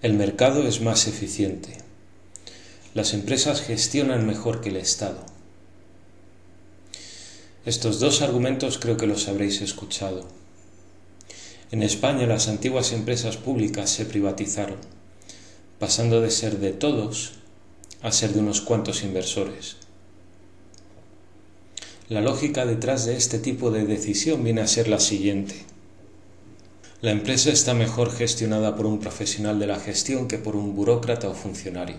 El mercado es más eficiente. Las empresas gestionan mejor que el Estado. Estos dos argumentos creo que los habréis escuchado. En España las antiguas empresas públicas se privatizaron, pasando de ser de todos a ser de unos cuantos inversores. La lógica detrás de este tipo de decisión viene a ser la siguiente. La empresa está mejor gestionada por un profesional de la gestión que por un burócrata o funcionario.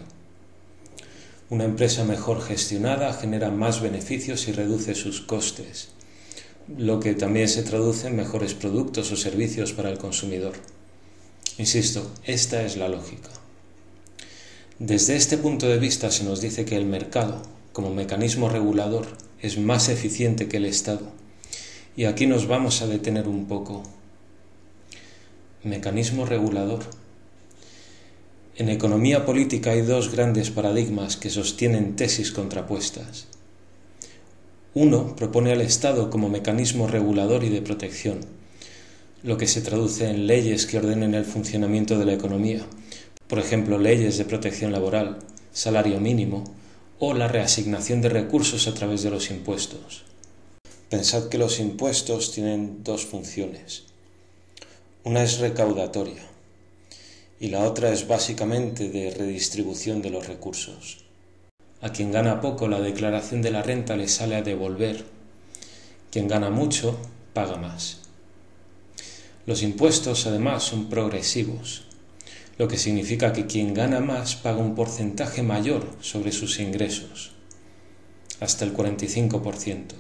Una empresa mejor gestionada genera más beneficios y reduce sus costes, lo que también se traduce en mejores productos o servicios para el consumidor. Insisto, esta es la lógica. Desde este punto de vista se nos dice que el mercado, como mecanismo regulador, es más eficiente que el Estado. Y aquí nos vamos a detener un poco. Mecanismo regulador. En economía política hay dos grandes paradigmas que sostienen tesis contrapuestas. Uno propone al Estado como mecanismo regulador y de protección, lo que se traduce en leyes que ordenen el funcionamiento de la economía, por ejemplo, leyes de protección laboral, salario mínimo o la reasignación de recursos a través de los impuestos. Pensad que los impuestos tienen dos funciones. Una es recaudatoria y la otra es básicamente de redistribución de los recursos. A quien gana poco la declaración de la renta le sale a devolver. Quien gana mucho paga más. Los impuestos además son progresivos, lo que significa que quien gana más paga un porcentaje mayor sobre sus ingresos, hasta el 45%.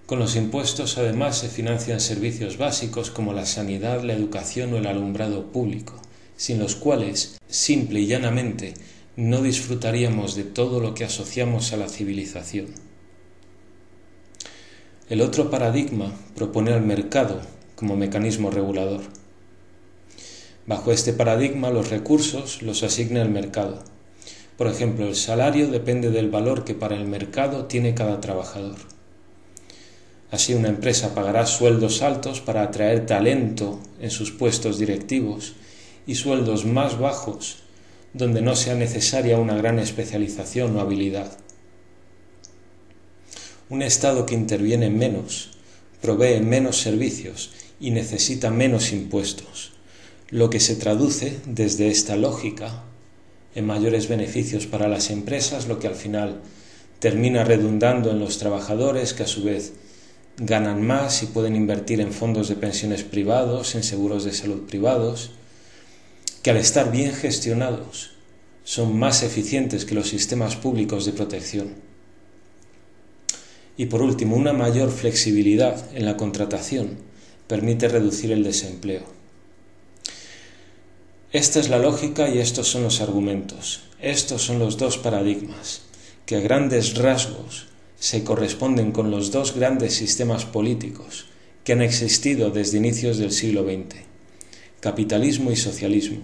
Con los impuestos además se financian servicios básicos como la sanidad, la educación o el alumbrado público, sin los cuales, simple y llanamente, no disfrutaríamos de todo lo que asociamos a la civilización. El otro paradigma propone al mercado como mecanismo regulador. Bajo este paradigma los recursos los asigna el mercado. Por ejemplo, el salario depende del valor que para el mercado tiene cada trabajador. Así una empresa pagará sueldos altos para atraer talento en sus puestos directivos y sueldos más bajos donde no sea necesaria una gran especialización o habilidad. Un Estado que interviene menos, provee menos servicios y necesita menos impuestos, lo que se traduce desde esta lógica en mayores beneficios para las empresas, lo que al final termina redundando en los trabajadores que a su vez ganan más y pueden invertir en fondos de pensiones privados, en seguros de salud privados, que al estar bien gestionados son más eficientes que los sistemas públicos de protección. Y por último, una mayor flexibilidad en la contratación permite reducir el desempleo. Esta es la lógica y estos son los argumentos. Estos son los dos paradigmas que a grandes rasgos se corresponden con los dos grandes sistemas políticos que han existido desde inicios del siglo XX, capitalismo y socialismo.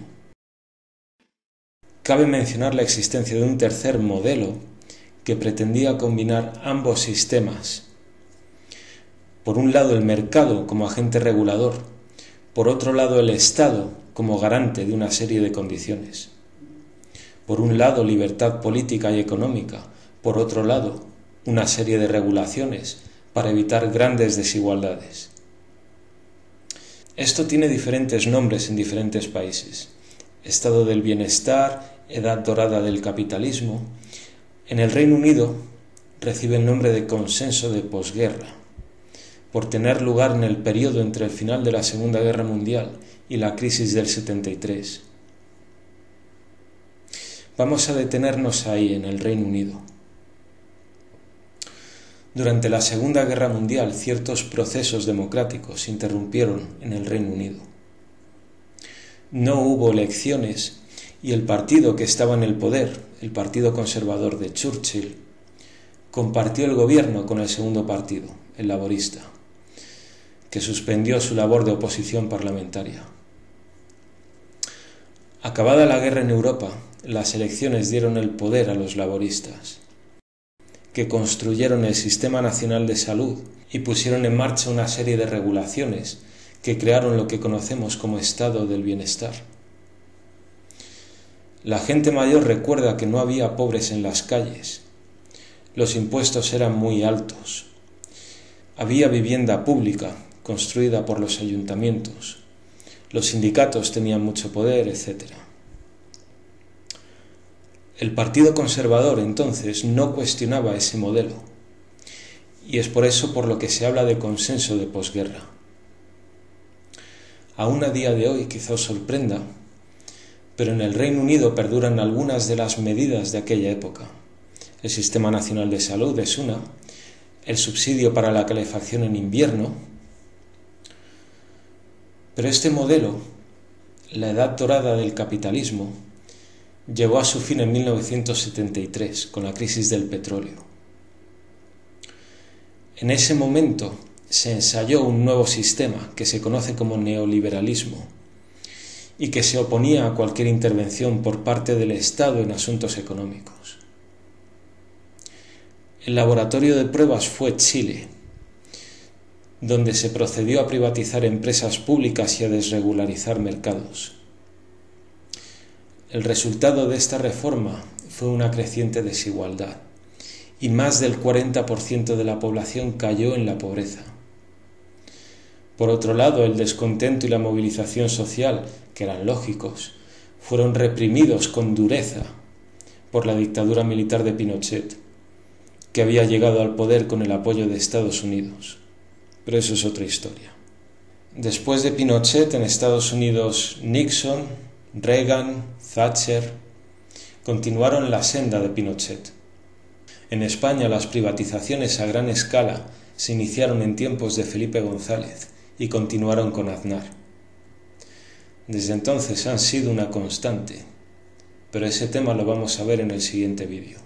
Cabe mencionar la existencia de un tercer modelo que pretendía combinar ambos sistemas. Por un lado el mercado como agente regulador, por otro lado el Estado como garante de una serie de condiciones. Por un lado libertad política y económica, por otro lado una serie de regulaciones para evitar grandes desigualdades. Esto tiene diferentes nombres en diferentes países. Estado del bienestar, edad dorada del capitalismo. En el Reino Unido recibe el nombre de consenso de posguerra, por tener lugar en el periodo entre el final de la Segunda Guerra Mundial y la crisis del 73. Vamos a detenernos ahí, en el Reino Unido. Durante la Segunda Guerra Mundial, ciertos procesos democráticos se interrumpieron en el Reino Unido. No hubo elecciones y el partido que estaba en el poder, el Partido Conservador de Churchill, compartió el gobierno con el segundo partido, el laborista, que suspendió su labor de oposición parlamentaria. Acabada la guerra en Europa, las elecciones dieron el poder a los laboristas, que construyeron el Sistema Nacional de Salud y pusieron en marcha una serie de regulaciones que crearon lo que conocemos como estado del bienestar. La gente mayor recuerda que no había pobres en las calles. Los impuestos eran muy altos. Había vivienda pública construida por los ayuntamientos. Los sindicatos tenían mucho poder, etc. El Partido Conservador entonces no cuestionaba ese modelo, y es por eso por lo que se habla de consenso de posguerra. Aún a día de hoy quizá os sorprenda, pero en el Reino Unido perduran algunas de las medidas de aquella época. El Sistema Nacional de Salud es una, el subsidio para la calefacción en invierno, pero este modelo, la edad dorada del capitalismo, llegó a su fin en 1973 con la crisis del petróleo. En ese momento se ensayó un nuevo sistema que se conoce como neoliberalismo y que se oponía a cualquier intervención por parte del Estado en asuntos económicos. El laboratorio de pruebas fue Chile, donde se procedió a privatizar empresas públicas y a desregularizar mercados. El resultado de esta reforma fue una creciente desigualdad, y más del 40% de la población cayó en la pobreza. Por otro lado, el descontento y la movilización social, que eran lógicos, fueron reprimidos con dureza por la dictadura militar de Pinochet, que había llegado al poder con el apoyo de Estados Unidos. Pero eso es otra historia. Después de Pinochet, en Estados Unidos, Nixon, Reagan, Thatcher continuaron la senda de Pinochet. En España, las privatizaciones a gran escala se iniciaron en tiempos de Felipe González y continuaron con Aznar. Desde entonces han sido una constante, pero ese tema lo vamos a ver en el siguiente vídeo.